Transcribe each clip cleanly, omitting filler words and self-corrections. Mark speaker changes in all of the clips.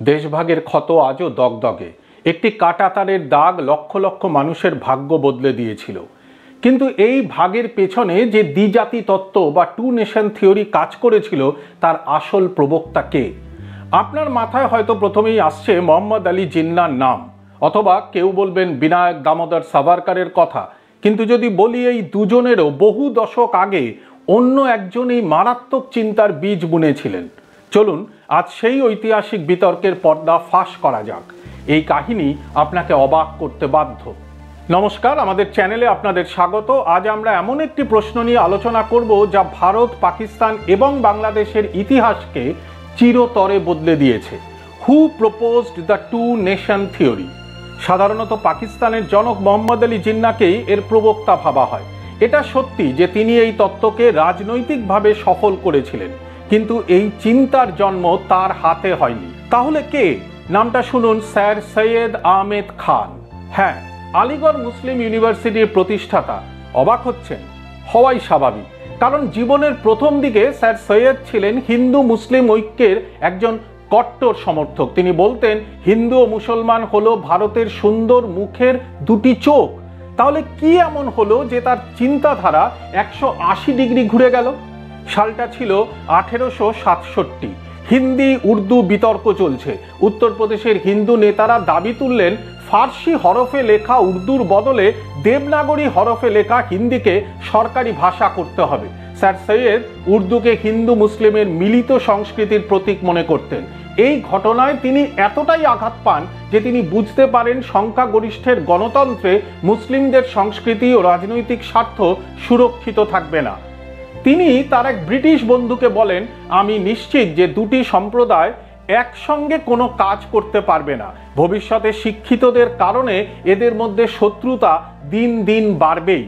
Speaker 1: দেশভাগের ক্ষত আজও দগদগে। একটি কাঁটাতারের দাগ লক্ষ লক্ষ মানুষের ভাগ্য বদলে দিয়েছিল। কিন্তু এই ভাগের পেছনে যে দ্বিজাতি তত্ত্ব বা টু নেশন থিওরি কাজ করেছিল তার আসল প্রবক্তা কে? আপনার মাথায় হয়তো প্রথমেই আসছে মোহাম্মদ আলী জিন্নার নাম, অথবা কেউ বলবেন বিনায়ক দামোদর সাভারকরের কথা। কিন্তু যদি বলি এই দুজনেরও বহু দশক আগে অন্য একজন এই মারাত্মক চিন্তার বীজ বুনেছিলেন। চলুন আজ সেই ঐতিহাসিক বিতর্কের পর্দা ফাঁস করা যাক। এই কাহিনী আপনাকে অবাক করতে বাধ্য। নমস্কার, আমাদের চ্যানেলে আপনাদের স্বাগত। আজ আমরা এমন একটি প্রশ্ন নিয়ে আলোচনা করব যা ভারত, পাকিস্তান এবং বাংলাদেশের ইতিহাসকে চিরতরে বদলে দিয়েছে। Who proposed the two nation theory? সাধারণত পাকিস্তানের জনক মোহাম্মদ আলী জিন্নাকেই এর প্রবক্তা ভাবা হয়। এটা সত্যি যে তিনি এই তত্ত্বকে রাজনৈতিকভাবে সফল করেছিলেন, কিন্তু এই চিন্তার জন্ম তার হাতে হয়নি। তাহলে কে? নামটা শুনুন, স্যার সৈয়দ আহমেদ খান। হ্যাঁ, আলিগড় মুসলিম ইউনিভার্সিটির প্রতিষ্ঠাতা। অবাক হচ্ছেন? হওয়াই স্বাভাবিক, কারণ জীবনের প্রথম দিকে স্যার সৈয়দ ছিলেন হিন্দু মুসলিম ঐক্যের একজন কট্টর সমর্থক। তিনি বলতেন হিন্দু ও মুসলমান হলো ভারতের সুন্দর মুখের দুটি চোখ। তাহলে কি এমন হলো যে তার চিন্তাধারা 180 ডিগ্রি ঘুরে গেল? সালটা ছিল 1867। হিন্দি উর্দু বিতর্ক চলছে। উত্তরপ্রদেশের হিন্দু নেতারা দাবি তুললেন ফার্সি হরফে লেখা উর্দুর বদলে দেবনাগরী হরফে লেখা হিন্দিকে সরকারি ভাষা করতে হবে। স্যার সৈয়দ উর্দুকে হিন্দু মুসলিমের মিলিত সংস্কৃতির প্রতীক মনে করতেন। এই ঘটনায় তিনি এতটাই আঘাত পান যে তিনি বুঝতে পারেন সংখ্যাগরিষ্ঠের গণতন্ত্রে মুসলিমদের সংস্কৃতি ও রাজনৈতিক স্বার্থ সুরক্ষিত থাকবে না। তিনি তার এক ব্রিটিশ বন্ধুকে বলেন, আমি নিশ্চিত যে দুটি সম্প্রদায় একসঙ্গে কোনো কাজ করতে পারবে না। ভবিষ্যতে শিক্ষিতদের কারণে এদের মধ্যে শত্রুতা দিন দিন বাড়বেই।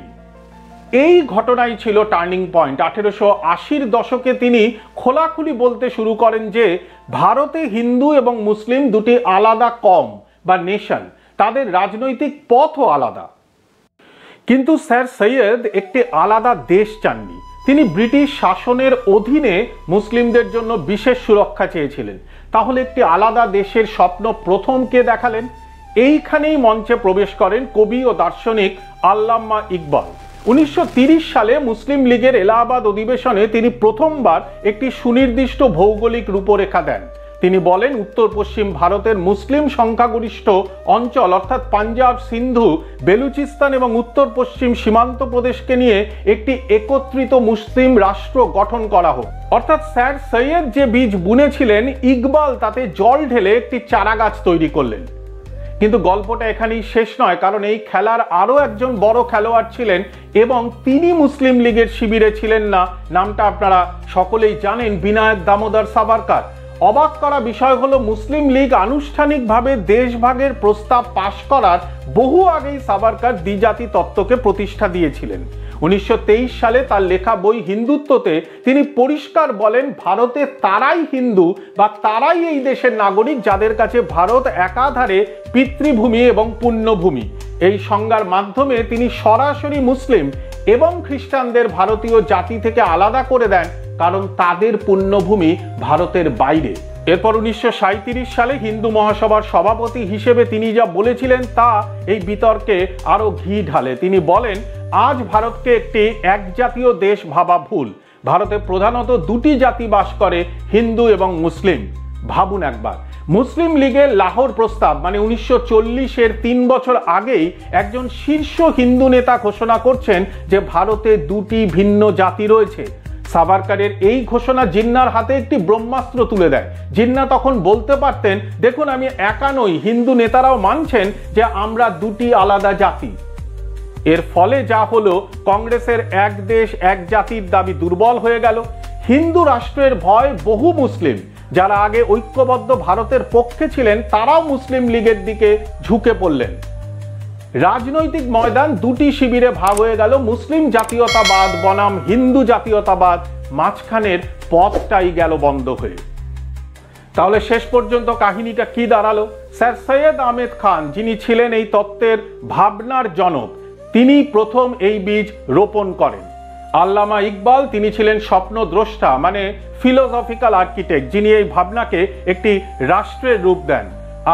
Speaker 1: এই ঘটনাই ছিল টার্নিং পয়েন্ট। 1880-র দশকে তিনি খোলাখুলি বলতে শুরু করেন যে ভারতে হিন্দু এবং মুসলিম দুটি আলাদা কম বা নেশন, তাদের রাজনৈতিক পথও আলাদা। কিন্তু স্যার সৈয়দ একটি আলাদা দেশ চাননি। তিনি ব্রিটিশ শাসনের অধীনে মুসলিমদের জন্য বিশেষ সুরক্ষা চেয়েছিলেন। তাহলে একটি আলাদা দেশের স্বপ্ন প্রথম কে দেখালেন? এইখানেই মঞ্চে প্রবেশ করেন কবি ও দার্শনিক আল্লামা ইকবাল। 1930 সালে মুসলিম লীগের এলাহাবাদ অধিবেশনে তিনি প্রথমবার একটি সুনির্দিষ্ট ভৌগোলিক রূপরেখা দেন। তিনি বলেন উত্তর পশ্চিম ভারতের মুসলিম সংখ্যাগরিষ্ঠ অঞ্চল অর্থাৎ পাঞ্জাব, সিন্ধু, বেলুচিস্তান এবং উত্তর পশ্চিম সীমান্ত প্রদেশকে নিয়ে একটি একত্রিত মুসলিম রাষ্ট্র গঠন করা হোক। অর্থাৎ স্যার সৈয়দ যে বীজ বুনেছিলেন, ইকবাল তাতে জল ঢেলে একটি চারাগাছ তৈরি করলেন। কিন্তু গল্পটা এখানেই শেষ নয়, কারণ এই খেলার আরও একজন বড় খেলোয়াড় ছিলেন এবং তিনি মুসলিম লীগের শিবিরে ছিলেন না। নামটা আপনারা সকলেই জানেন, বিনায়ক দামোদর সাভারকর। অবাক করা বিষয় হলো মুসলিম লীগ আনুষ্ঠানিকভাবে দেশভাগের প্রস্তাব পাশ করার বহু আগেই সাভারকর দ্বিজাতি তত্ত্বকে প্রতিষ্ঠা দিয়েছিলেন। 1923 সালে তার লেখা বই হিন্দুত্বতে তিনি পরিষ্কার বলেন ভারতে তারাই হিন্দু বা তারাই এই দেশের নাগরিক যাদের কাছে ভারত একাধারে পিতৃভূমি এবং পুণ্যভূমি। এই সংজ্ঞার মাধ্যমে তিনি সরাসরি মুসলিম এবং খ্রিস্টানদের ভারতীয় জাতি থেকে আলাদা করে দেন, কারণ তাদের পুণ্যভূমি ভারতের বাইরে। এরপর 1937 সালে হিন্দু মহাসভার সভাপতি হিসেবে তিনি যা বলেছিলেন তা এই বিতর্কে আরো ঘি ঢালে। তিনি বলেন আজ ভারতকে একটি একজাতীয় দেশ ভাবা ভুল। ভারতে প্রধানত দুটি জাতি বাস করে, হিন্দু এবং মুসলিম। ভাবুন একবার, মুসলিম লীগের লাহোর প্রস্তাব মানে 1940-এর 3 বছর আগেই একজন শীর্ষ হিন্দু নেতা ঘোষণা করছেন যে ভারতে দুটি ভিন্ন জাতি রয়েছে। সাভারকরের এই ঘোষণা জিন্নার হাতে একটি ব্রহ্মাস্ত্র তুলে দেয়। জিন্না তখন বলতে পারতেন, দেখুন আমি একা নই, হিন্দু নেতারাও মানছেন যে আমরা দুটি আলাদা জাতি। এর ফলে যা হলো, কংগ্রেসের এক দেশ এক জাতির দাবি দুর্বল হয়ে গেল। হিন্দু রাষ্ট্রের ভয় বহু মুসলিম যারা আগে ঐক্যবদ্ধ ভারতের পক্ষে ছিলেন তারাও মুসলিম লীগের দিকে ঝুঁকে পড়লেন। রাজনৈতিক ময়দান দুটি শিবিরে ভাগ হয়ে গেল, মুসলিম জাতীয়তাবাদ বনাম হিন্দু জাতীয়তাবাদ। মাঝখানের পথটাই গেল বন্ধ হয়ে। তাহলে শেষ পর্যন্ত কাহিনীটা কি দাঁড়ালো? স্যার সৈয়দ আহমেদ খান, যিনি ছিলেন এই তত্ত্বের ভাবনার জনক, তিনি প্রথম এই বীজ রোপণ করেন। আল্লামা ইকবাল তিনি ছিলেন স্বপ্নদ্রষ্টা, মানে ফিলোসফিক্যাল আর্কিটেক্ট, যিনি এই ভাবনাকে একটি রাষ্ট্রের রূপ দেন।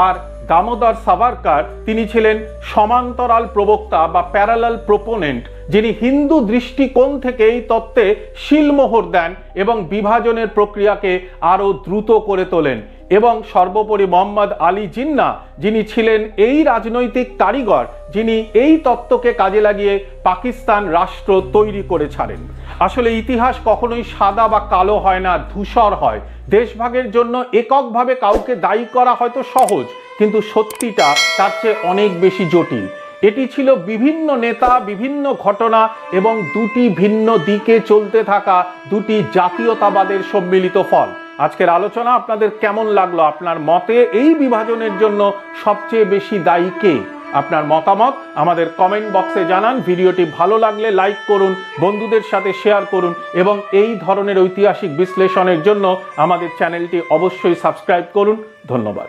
Speaker 1: আর দামোদর সাভারকার তিনি ছিলেন সমান্তরাল প্রবক্তা বা প্যারালাল প্রোপোনেন্ট, যিনি হিন্দু দৃষ্টিকোণ থেকে এই তত্ত্বে শিলমোহর দেন এবং বিভাজনের প্রক্রিয়াকে আরও দ্রুত করে তোলেন। এবং সর্বোপরি মোহাম্মদ আলী জিন্নাহ, যিনি ছিলেন এই রাজনৈতিক কারিগর, যিনি এই তত্ত্বকে কাজে লাগিয়ে পাকিস্তান রাষ্ট্র তৈরি করে ছাড়েন। আসলে ইতিহাস কখনোই সাদা বা কালো হয় না, ধূসর হয়। দেশভাগের জন্য এককভাবে কাউকে দায়ী করা হয়তো সহজ, কিন্তু সত্যিটা তার চেয়ে অনেক বেশি জটিল। এটি ছিল বিভিন্ন নেতা, বিভিন্ন ঘটনা এবং দুটি ভিন্ন দিকে চলতে থাকা দুটি জাতীয়তাবাদের সম্মিলিত ফল। আজকের আলোচনা আপনাদের কেমন লাগলো? আপনার মতে এই বিভাজনের জন্য সবচেয়ে বেশি দায়ী কে? আপনার মতামত আমাদের কমেন্ট বক্সে জানান। ভিডিওটি ভালো লাগলে লাইক করুন, বন্ধুদের সাথে শেয়ার করুন এবং এই ধরনের ঐতিহাসিক বিশ্লেষণের জন্য আমাদের চ্যানেলটি অবশ্যই সাবস্ক্রাইব করুন। ধন্যবাদ।